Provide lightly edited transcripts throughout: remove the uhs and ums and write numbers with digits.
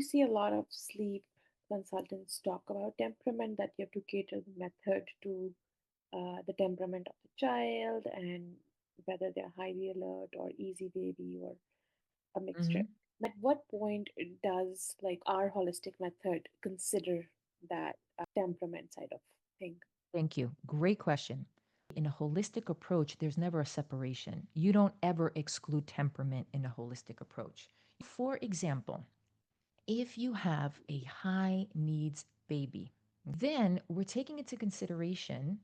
you see a lot of sleep consultants talk about temperament, that you have to cater the method to the temperament of the child and whether they're highly alert or easy baby or a mixture. Hmm. At what point does like our holistic method consider that temperament side of thing? Thank you. Great question. In a holistic approach, there's never a separation. You don't ever exclude temperament in a holistic approach. For example, if you have a high needs baby, then we're taking into consideration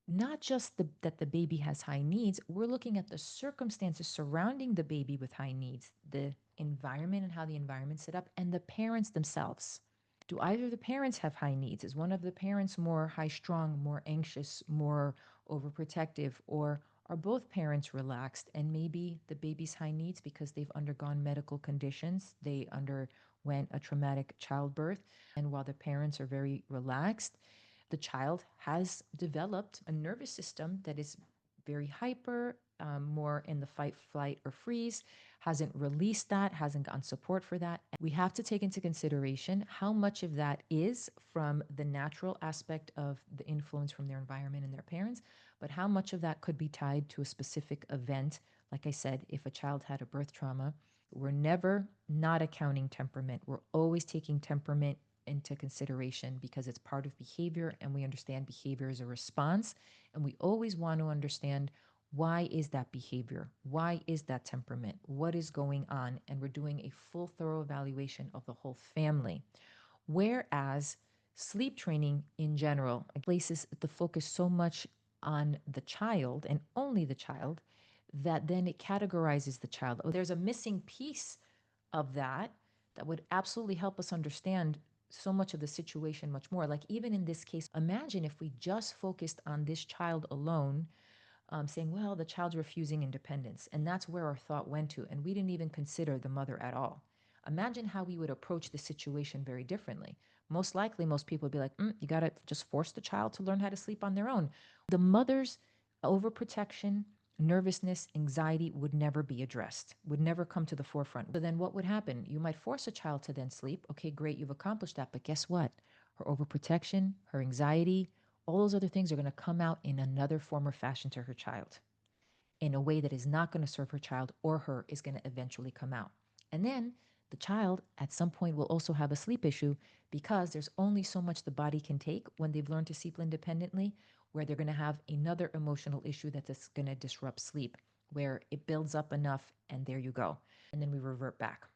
not just that the baby has high needs, we're looking at the circumstances surrounding the baby with high needs, the environment and how the environment's set up, and the parents themselves. Do either of the parents have high needs? Is one of the parents more high strung, more anxious, more overprotective, or are both parents relaxed and maybe the baby's high needs because they've undergone medical conditions, they underwent a traumatic childbirth, and while the parents are very relaxed, the child has developed a nervous system that is very hyper, more in the fight, flight, or freeze, hasn't released that, hasn't gotten support for that. We have to take into consideration how much of that is from the natural aspect of the influence from their environment and their parents, but how much of that could be tied to a specific event. Like I said, if a child had a birth trauma, we're never not accounting temperament. We're always taking temperament into consideration because it's part of behavior and we understand behavior is a response, and we always want to understand why is that behavior, why is that temperament, what is going on, and we're doing a full thorough evaluation of the whole family. Whereas sleep training in general places the focus so much on the child and only the child that then it categorizes the child. Oh, there's a missing piece of that that would absolutely help us understand so much of the situation much more. Like, even in this case, imagine if we just focused on this child alone, saying, well, the child's refusing independence. And that's where our thought went to. And we didn't even consider the mother at all. Imagine how we would approach the situation very differently. Most likely, most people would be like, you got to just force the child to learn how to sleep on their own. The mother's overprotection, nervousness, anxiety would never be addressed, would never come to the forefront. So then what would happen? You might force a child to then sleep. Okay, great, you've accomplished that. But guess what? Her overprotection, her anxiety, all those other things are going to come out in another form or fashion to her child in a way that is not going to serve her child, or her is going to eventually come out. And then the child at some point will also have a sleep issue because there's only so much the body can take when they've learned to sleep independently, where they're going to have another emotional issue that's going to disrupt sleep, where it builds up enough and there you go. And then we revert back.